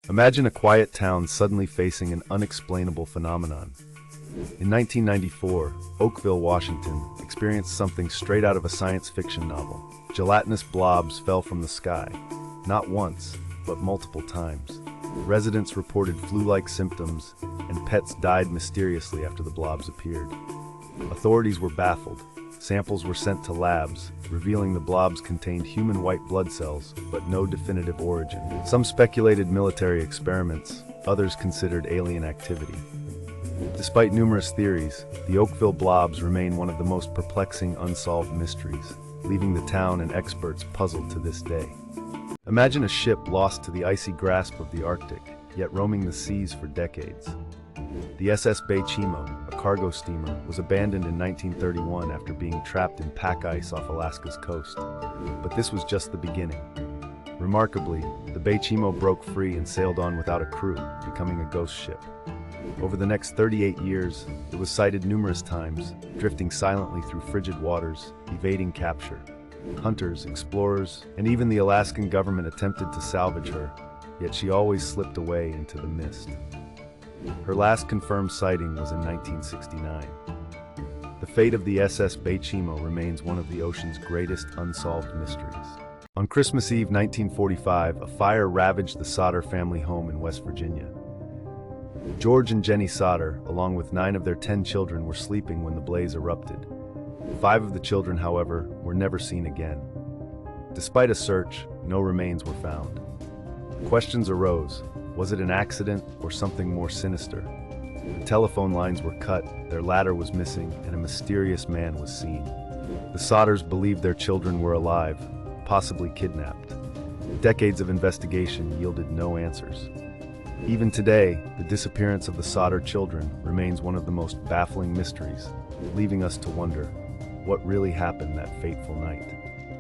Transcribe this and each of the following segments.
Imagine a quiet town suddenly facing an unexplainable phenomenon. In 1994, Oakville, Washington, experienced something straight out of a science fiction novel. Gelatinous blobs fell from the sky, not once, but multiple times. Residents reported flu-like symptoms, and pets died mysteriously after the blobs appeared. Authorities were baffled. Samples were sent to labs, revealing the blobs contained human white blood cells, but no definitive origin. Some speculated military experiments, others considered alien activity. Despite numerous theories, the Oakville blobs remain one of the most perplexing unsolved mysteries, leaving the town and experts puzzled to this day. Imagine a ship lost to the icy grasp of the Arctic, yet roaming the seas for decades. The SS Bay Chimo, a cargo steamer, was abandoned in 1931 after being trapped in pack ice off Alaska's coast. But this was just the beginning. Remarkably, the Bay Chimo broke free and sailed on without a crew, becoming a ghost ship. Over the next 38 years, it was sighted numerous times, drifting silently through frigid waters, evading capture. Hunters, explorers, and even the Alaskan government attempted to salvage her, yet she always slipped away into the mist. Her last confirmed sighting was in 1969. The fate of the SS Bay Chimo remains one of the ocean's greatest unsolved mysteries. On Christmas Eve 1945, a fire ravaged the Sodder family home in West Virginia. George and Jenny Sodder, along with 9 of their 10 children, were sleeping when the blaze erupted. 5 of the children, however, were never seen again. Despite a search, no remains were found. Questions arose. Was it an accident or something more sinister? The telephone lines were cut, their ladder was missing, and a mysterious man was seen. The Sodders believed their children were alive, possibly kidnapped. Decades of investigation yielded no answers. Even today, the disappearance of the Sodder children remains one of the most baffling mysteries, leaving us to wonder, what really happened that fateful night?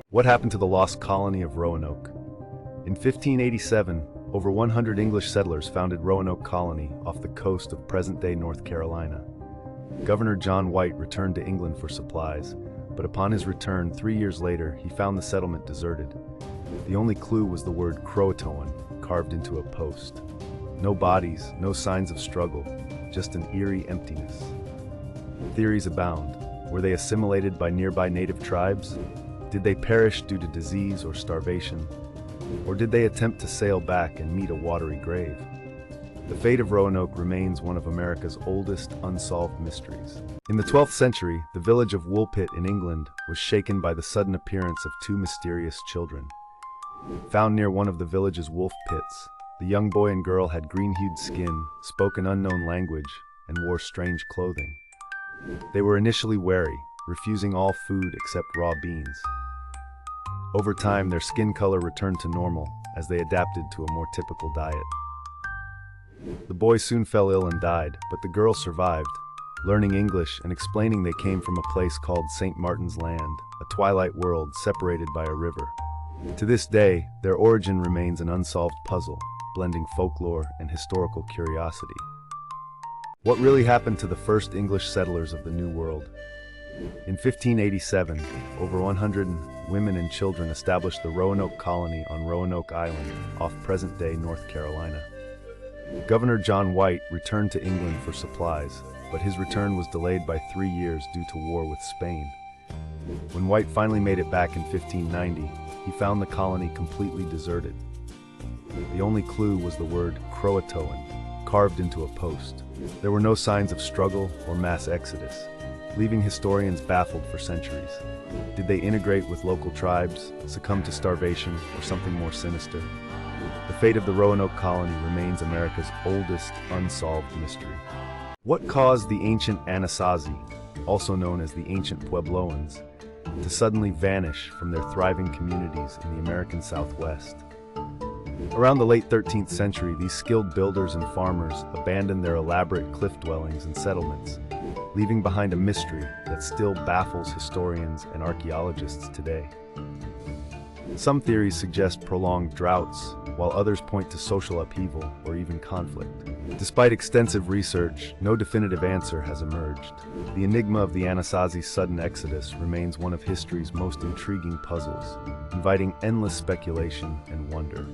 What happened to the lost colony of Roanoke? In 1587, over 100 English settlers founded Roanoke Colony off the coast of present-day North Carolina. Governor John White returned to England for supplies, but upon his return 3 years later, he found the settlement deserted. The only clue was the word Croatoan carved into a post. No bodies, no signs of struggle, just an eerie emptiness. Theories abound. Were they assimilated by nearby native tribes? Did they perish due to disease or starvation? Or did they attempt to sail back and meet a watery grave? The fate of Roanoke remains one of America's oldest unsolved mysteries. In the 12th century, the village of Woolpit in England was shaken by the sudden appearance of 2 mysterious children. Found near one of the village's wolf pits, the young boy and girl had green-hued skin, spoke an unknown language, and wore strange clothing. They were initially wary, refusing all food except raw beans. Over time, their skin color returned to normal as they adapted to a more typical diet. The boy soon fell ill and died, but the girl survived, learning English and explaining they came from a place called St. Martin's Land, a twilight world separated by a river. To this day, their origin remains an unsolved puzzle, blending folklore and historical curiosity. What really happened to the first English settlers of the New World? In 1587, over 100 women and children established the Roanoke Colony on Roanoke Island, off present-day North Carolina. Governor John White returned to England for supplies, but his return was delayed by 3 years due to war with Spain. When White finally made it back in 1590, he found the colony completely deserted. The only clue was the word Croatoan, carved into a post. There were no signs of struggle or mass exodus, leaving historians baffled for centuries. Did they integrate with local tribes, succumb to starvation, or something more sinister? The fate of the Roanoke colony remains America's oldest unsolved mystery. What caused the ancient Anasazi, also known as the ancient Puebloans, to suddenly vanish from their thriving communities in the American Southwest? Around the late 13th century, these skilled builders and farmers abandoned their elaborate cliff dwellings and settlements, leaving behind a mystery that still baffles historians and archaeologists today. Some theories suggest prolonged droughts, while others point to social upheaval or even conflict. Despite extensive research, no definitive answer has emerged. The enigma of the Anasazi's sudden exodus remains one of history's most intriguing puzzles, inviting endless speculation and wonder.